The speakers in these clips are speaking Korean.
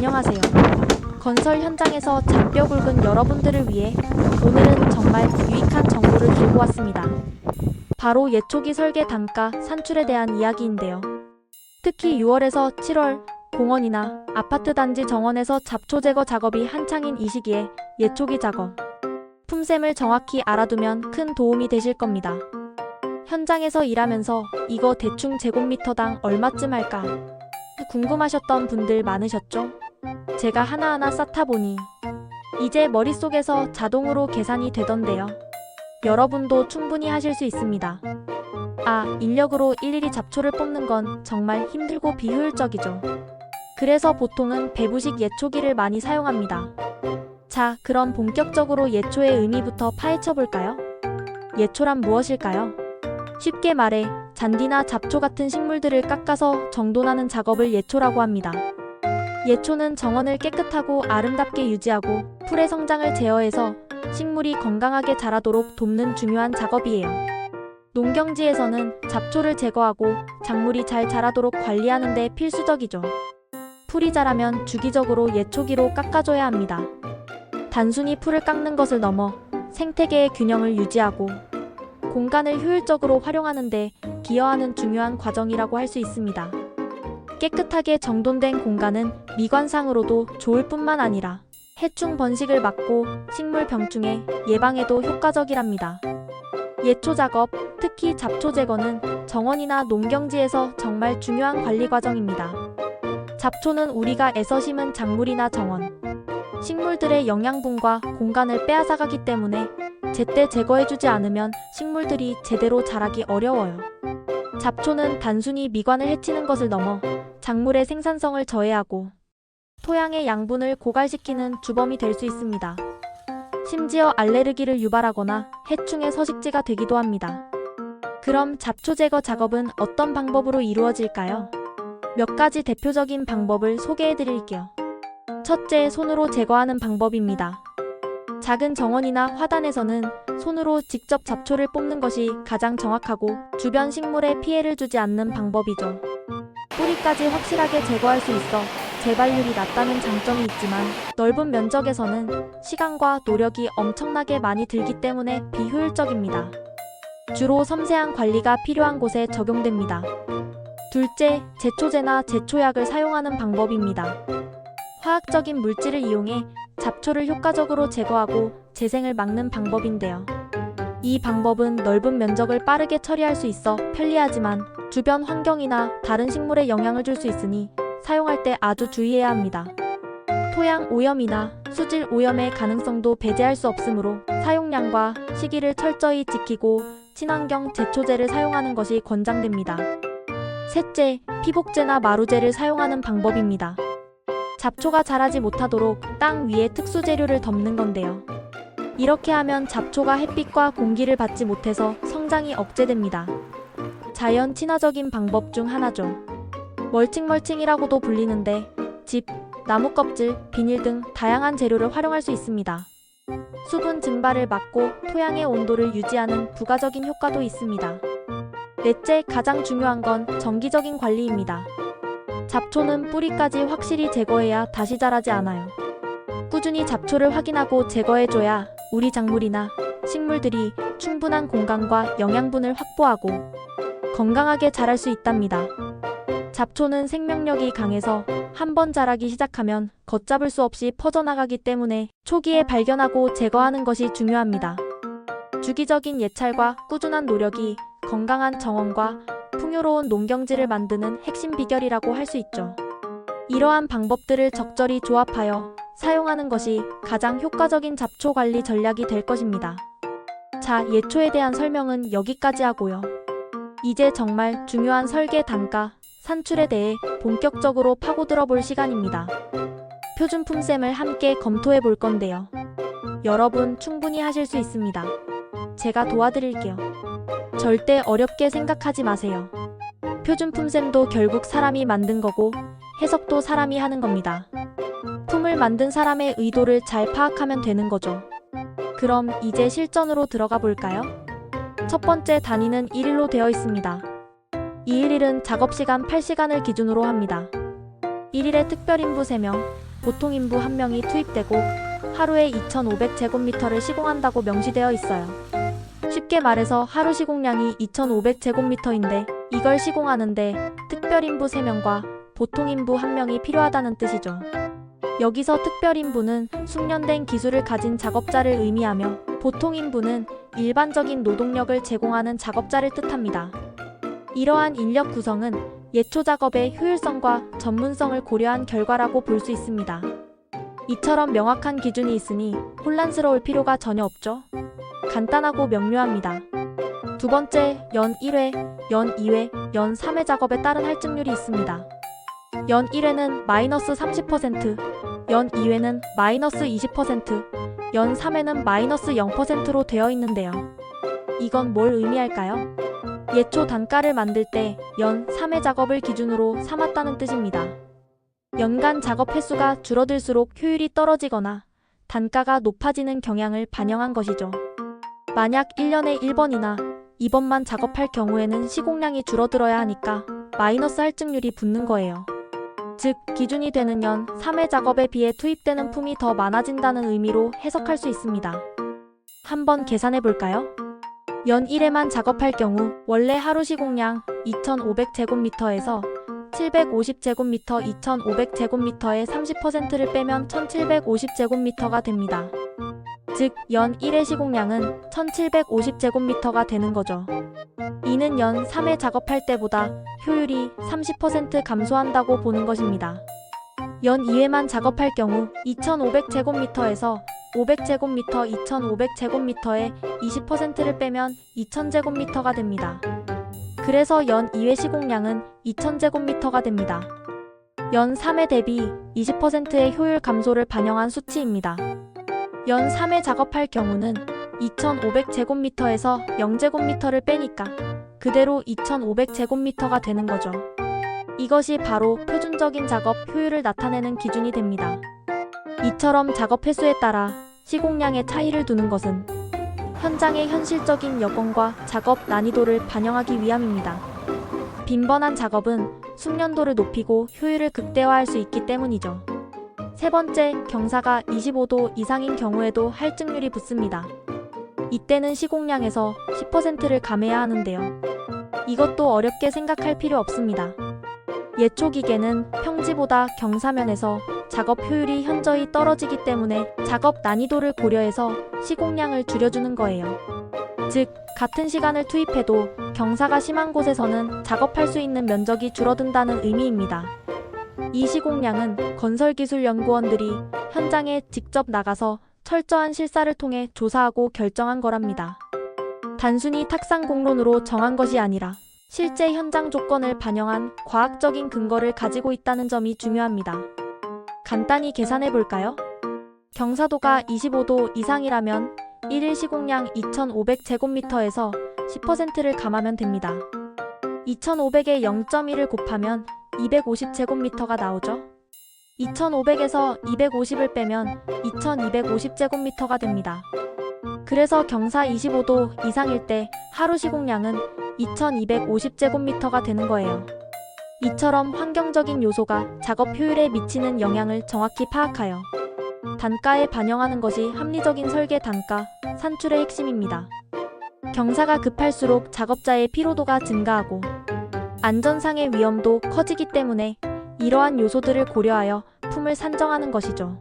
안녕하세요. 건설 현장에서 잔뼈 굵은 여러분들을 위해 오늘은 정말 유익한 정보를 들고 왔습니다. 바로 예초기 설계 단가 산출에 대한 이야기인데요. 특히 6월에서 7월 공원이나 아파트 단지 정원에서 잡초 제거 작업이 한창인 이 시기에 예초기 작업 품셈을 정확히 알아두면 큰 도움이 되실 겁니다. 현장에서 일하면서 이거 대충 제곱미터당 얼마쯤 할까 궁금하셨던 분들 많으셨죠? 제가 하나하나 쌓다 보니 이제 머릿속에서 자동으로 계산이 되던데요. 여러분도 충분히 하실 수 있습니다. 인력으로 일일이 잡초를 뽑는 건 정말 힘들고 비효율적이죠. 그래서 보통은 배부식 예초기를 많이 사용합니다. 자, 그럼 본격적으로 예초의 의미부터 파헤쳐 볼까요? 예초란 무엇일까요? 쉽게 말해 잔디나 잡초 같은 식물들을 깎아서 정돈하는 작업을 예초라고 합니다. 예초는 정원을 깨끗하고 아름답게 유지하고 풀의 성장을 제어해서 식물이 건강하게 자라도록 돕는 중요한 작업이에요. 농경지에서는 잡초를 제거하고 작물이 잘 자라도록 관리하는 데 필수적이죠. 풀이 자라면 주기적으로 예초기로 깎아줘야 합니다. 단순히 풀을 깎는 것을 넘어 생태계의 균형을 유지하고 공간을 효율적으로 활용하는 데 기여하는 중요한 과정이라고 할 수 있습니다. 깨끗하게 정돈된 공간은 미관상으로도 좋을 뿐만 아니라 해충 번식을 막고 식물 병충해 예방에도 효과적이랍니다. 예초 작업, 특히 잡초 제거는 정원이나 농경지에서 정말 중요한 관리 과정입니다. 잡초는 우리가 애써 심은 작물이나 정원, 식물들의 영양분과 공간을 빼앗아가기 때문에 제때 제거해주지 않으면 식물들이 제대로 자라기 어려워요. 잡초는 단순히 미관을 해치는 것을 넘어 작물의 생산성을 저해하고 토양의 양분을 고갈시키는 주범이 될 수 있습니다. 심지어 알레르기를 유발하거나 해충의 서식지가 되기도 합니다. 그럼 잡초 제거 작업은 어떤 방법으로 이루어질까요? 몇 가지 대표적인 방법을 소개해 드릴게요. 첫째, 손으로 제거하는 방법입니다. 작은 정원이나 화단에서는 손으로 직접 잡초를 뽑는 것이 가장 정확하고 주변 식물에 피해를 주지 않는 방법이죠. 뿌리까지 확실하게 제거할 수 있어 재발률이 낮다는 장점이 있지만 넓은 면적에서는 시간과 노력이 엄청나게 많이 들기 때문에 비효율적입니다. 주로 섬세한 관리가 필요한 곳에 적용됩니다. 둘째, 제초제나 제초약을 사용하는 방법입니다. 화학적인 물질을 이용해 잡초를 효과적으로 제거하고 재생을 막는 방법인데요. 이 방법은 넓은 면적을 빠르게 처리할 수 있어 편리하지만 주변 환경이나 다른 식물에 영향을 줄 수 있으니 사용할 때 아주 주의해야 합니다. 토양 오염이나 수질 오염의 가능성도 배제할 수 없으므로 사용량과 시기를 철저히 지키고 친환경 제초제를 사용하는 것이 권장됩니다. 셋째, 피복제나 마루제를 사용하는 방법입니다. 잡초가 자라지 못하도록 땅 위에 특수 재료를 덮는 건데요. 이렇게 하면 잡초가 햇빛과 공기를 받지 못해서 성장이 억제됩니다. 자연 친화적인 방법 중 하나죠. 멀칭이라고도 불리는데 짚, 나무 껍질, 비닐 등 다양한 재료를 활용할 수 있습니다. 수분 증발을 막고 토양의 온도를 유지하는 부가적인 효과도 있습니다. 넷째, 가장 중요한 건 정기적인 관리입니다. 잡초는 뿌리까지 확실히 제거해야 다시 자라지 않아요. 꾸준히 잡초를 확인하고 제거해줘야 우리 작물이나 식물들이 충분한 공간과 영양분을 확보하고 건강하게 자랄 수 있답니다. 잡초는 생명력이 강해서 한번 자라기 시작하면 걷잡을 수 없이 퍼져나가기 때문에 초기에 발견하고 제거하는 것이 중요합니다. 주기적인 예찰과 꾸준한 노력이 건강한 정원과 풍요로운 농경지를 만드는 핵심 비결이라고 할 수 있죠. 이러한 방법들을 적절히 조합하여 사용하는 것이 가장 효과적인 잡초 관리 전략이 될 것입니다. 자, 예초에 대한 설명은 여기까지 하고요. 이제 정말 중요한 설계 단가, 산출에 대해 본격적으로 파고들어 볼 시간입니다. 표준 품셈을 함께 검토해 볼 건데요. 여러분 충분히 하실 수 있습니다. 제가 도와드릴게요. 절대 어렵게 생각하지 마세요. 표준 품셈도 결국 사람이 만든 거고 해석도 사람이 하는 겁니다. 품을 만든 사람의 의도를 잘 파악하면 되는 거죠. 그럼 이제 실전으로 들어가 볼까요? 첫 번째 단위는 1일로 되어 있습니다. 211은 작업시간 8시간을 기준으로 합니다. 1일에 특별인부 3명, 보통 인부 1명이 투입되고 하루에 2,500제곱미터를 시공한다고 명시되어 있어요. 쉽게 말해서 하루 시공량이 2,500제곱미터인데 이걸 시공하는데 특별인부 3명과 보통인부 1명이 필요하다는 뜻이죠. 여기서 특별인부는 숙련된 기술을 가진 작업자를 의미하며 보통인부는 일반적인 노동력을 제공하는 작업자를 뜻합니다. 이러한 인력 구성은 예초 작업의 효율성과 전문성을 고려한 결과라고 볼 수 있습니다. 이처럼 명확한 기준이 있으니 혼란스러울 필요가 전혀 없죠. 간단하고 명료합니다. 두 번째, 연 1회, 연 2회, 연 3회 작업에 따른 할증률이 있습니다. 연 1회는 마이너스 30%, 연 2회는 마이너스 20%, 연 3회는 마이너스 0%로 되어 있는데요. 이건 뭘 의미할까요? 예초 단가를 만들 때 연 3회 작업을 기준으로 삼았다는 뜻입니다. 연간 작업 횟수가 줄어들수록 효율이 떨어지거나 단가가 높아지는 경향을 반영한 것이죠. 만약 1년에 1번이나 2번만 작업할 경우에는 시공량이 줄어들어야 하니까 마이너스 할증률이 붙는 거예요. 즉, 기준이 되는 연 3회 작업에 비해 투입되는 품이 더 많아진다는 의미로 해석할 수 있습니다. 한번 계산해 볼까요? 연 1회만 작업할 경우 원래 하루 시공량 2,500제곱미터에서 750제곱미터 2,500제곱미터의 30%를 빼면 1,750제곱미터가 됩니다. 즉, 연 1회 시공량은 1,750제곱미터가 되는 거죠. 이는 연 3회 작업할 때보다 효율이 30% 감소한다고 보는 것입니다. 연 2회만 작업할 경우 2,500제곱미터에서 500제곱미터 2,500제곱미터의 20%를 빼면 2,000제곱미터가 됩니다. 그래서 연 2회 시공량은 2,000제곱미터가 됩니다. 연 3회 대비 20%의 효율 감소를 반영한 수치입니다. 연 3회 작업할 경우는 2,500제곱미터에서 0제곱미터를 빼니까 그대로 2,500제곱미터가 되는 거죠. 이것이 바로 표준적인 작업 효율을 나타내는 기준이 됩니다. 이처럼 작업 횟수에 따라 시공량의 차이를 두는 것은 현장의 현실적인 여건과 작업 난이도를 반영하기 위함입니다. 빈번한 작업은 숙련도를 높이고 효율을 극대화할 수 있기 때문이죠. 세 번째, 경사가 25도 이상인 경우에도 할증률이 붙습니다. 이때는 시공량에서 10%를 감해야 하는데요. 이것도 어렵게 생각할 필요 없습니다. 예초 기계는 평지보다 경사면에서 작업 효율이 현저히 떨어지기 때문에 작업 난이도를 고려해서 시공량을 줄여주는 거예요. 즉, 같은 시간을 투입해도 경사가 심한 곳에서는 작업할 수 있는 면적이 줄어든다는 의미입니다. 이 시공량은 건설기술연구원들이 현장에 직접 나가서 철저한 실사를 통해 조사하고 결정한 거랍니다. 단순히 탁상공론으로 정한 것이 아니라 실제 현장 조건을 반영한 과학적인 근거를 가지고 있다는 점이 중요합니다. 간단히 계산해 볼까요? 경사도가 25도 이상이라면 1일 시공량 2,500제곱미터에서 10%를 감하면 됩니다. 2,500에 0.1을 곱하면 250제곱미터가 나오죠. 2,500에서 250을 빼면 2,250제곱미터가 됩니다. 그래서 경사 25도 이상일 때 하루 시공량은 2,250제곱미터가 되는 거예요. 이처럼 환경적인 요소가 작업 효율에 미치는 영향을 정확히 파악하여 단가에 반영하는 것이 합리적인 설계 단가, 산출의 핵심입니다. 경사가 급할수록 작업자의 피로도가 증가하고 안전상의 위험도 커지기 때문에 이러한 요소들을 고려하여 품을 산정하는 것이죠.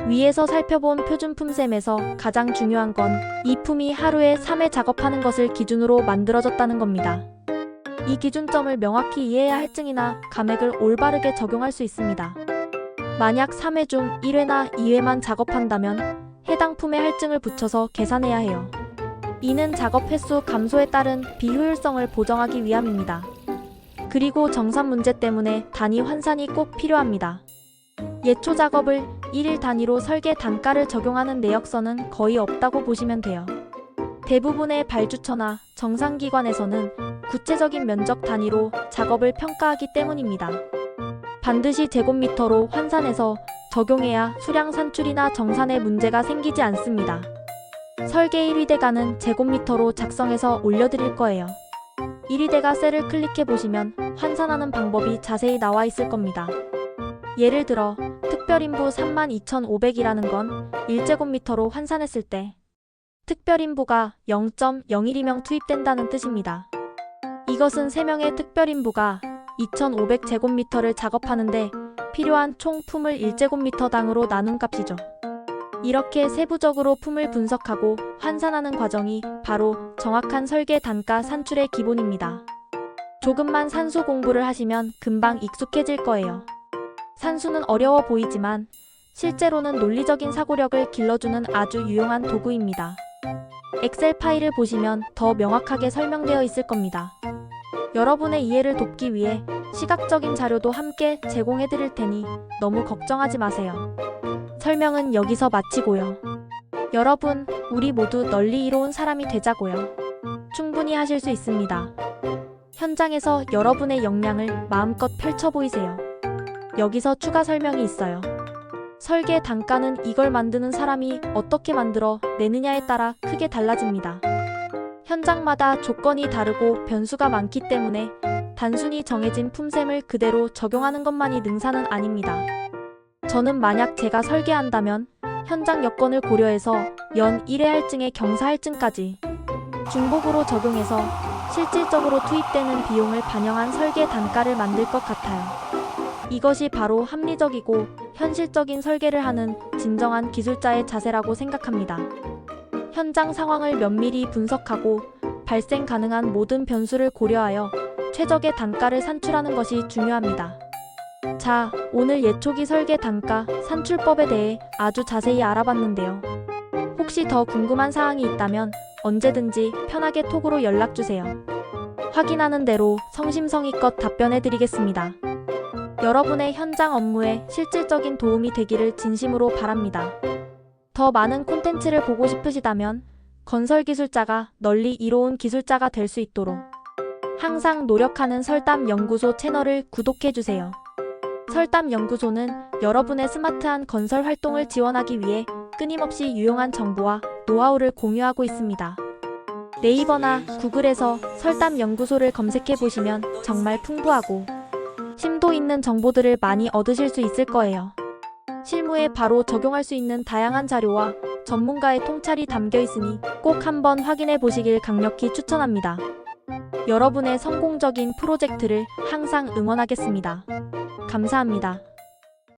위에서 살펴본 표준품셈에서 가장 중요한 건 이 품이 하루에 3회 작업하는 것을 기준으로 만들어졌다는 겁니다. 이 기준점을 명확히 이해해야 할증이나 감액을 올바르게 적용할 수 있습니다. 만약 3회 중 1회나 2회만 작업한다면 해당 품에 할증을 붙여서 계산해야 해요. 이는 작업 횟수 감소에 따른 비효율성을 보정하기 위함입니다. 그리고 정산 문제 때문에 단위 환산이 꼭 필요합니다. 예초 작업을 1일 단위로 설계 단가를 적용하는 내역서는 거의 없다고 보시면 돼요. 대부분의 발주처나 정상기관에서는 구체적인 면적 단위로 작업을 평가하기 때문입니다. 반드시 제곱미터로 환산해서 적용해야 수량 산출이나 정산에 문제가 생기지 않습니다. 설계 1위대가는 제곱미터로 작성해서 올려드릴 거예요. 1위대가 셀을 클릭해 보시면 환산하는 방법이 자세히 나와 있을 겁니다. 예를 들어 특별인부 32,500이라는 건 1제곱미터로 환산했을 때 특별인부가 0.01명 투입된다는 뜻입니다. 이것은 3명의 특별인부가 2,500제곱미터를 작업하는데 필요한 총 품을 1제곱미터당으로 나눈 값이죠. 이렇게 세부적으로 품을 분석하고 환산하는 과정이 바로 정확한 설계 단가 산출의 기본입니다. 조금만 산수 공부를 하시면 금방 익숙해질 거예요. 산수는 어려워 보이지만 실제로는 논리적인 사고력을 길러주는 아주 유용한 도구입니다. 엑셀 파일을 보시면 더 명확하게 설명되어 있을 겁니다. 여러분의 이해를 돕기 위해 시각적인 자료도 함께 제공해 드릴 테니 너무 걱정하지 마세요. 설명은 여기서 마치고요. 여러분, 우리 모두 널리 이로운 사람이 되자고요. 충분히 하실 수 있습니다. 현장에서 여러분의 역량을 마음껏 펼쳐 보이세요. 여기서 추가 설명이 있어요. 설계 단가는 이걸 만드는 사람이 어떻게 만들어 내느냐에 따라 크게 달라집니다. 현장마다 조건이 다르고 변수가 많기 때문에 단순히 정해진 품셈을 그대로 적용하는 것만이 능사는 아닙니다. 저는 만약 제가 설계한다면 현장 여건을 고려해서 연 1회 할증에 경사 할증까지 중복으로 적용해서 실질적으로 투입되는 비용을 반영한 설계 단가를 만들 것 같아요. 이것이 바로 합리적이고 현실적인 설계를 하는 진정한 기술자의 자세라고 생각합니다. 현장 상황을 면밀히 분석하고 발생 가능한 모든 변수를 고려하여 최적의 단가를 산출하는 것이 중요합니다. 자, 오늘 예초기 설계 단가 산출법에 대해 아주 자세히 알아봤는데요. 혹시 더 궁금한 사항이 있다면 언제든지 편하게 톡으로 연락주세요. 확인하는 대로 성심성의껏 답변해드리겠습니다. 여러분의 현장 업무에 실질적인 도움이 되기를 진심으로 바랍니다. 더 많은 콘텐츠를 보고 싶으시다면 건설기술자가 널리 이로운 기술자가 될 수 있도록 항상 노력하는 설담연구소 채널을 구독해주세요. 설담연구소는 여러분의 스마트한 건설 활동을 지원하기 위해 끊임없이 유용한 정보와 노하우를 공유하고 있습니다. 네이버나 구글에서 설담연구소를 검색해보시면 정말 풍부하고 심도 있는 정보들을 많이 얻으실 수 있을 거예요. 실무에 바로 적용할 수 있는 다양한 자료와 전문가의 통찰이 담겨 있으니 꼭 한번 확인해 보시길 강력히 추천합니다. 여러분의 성공적인 프로젝트를 항상 응원하겠습니다. 감사합니다.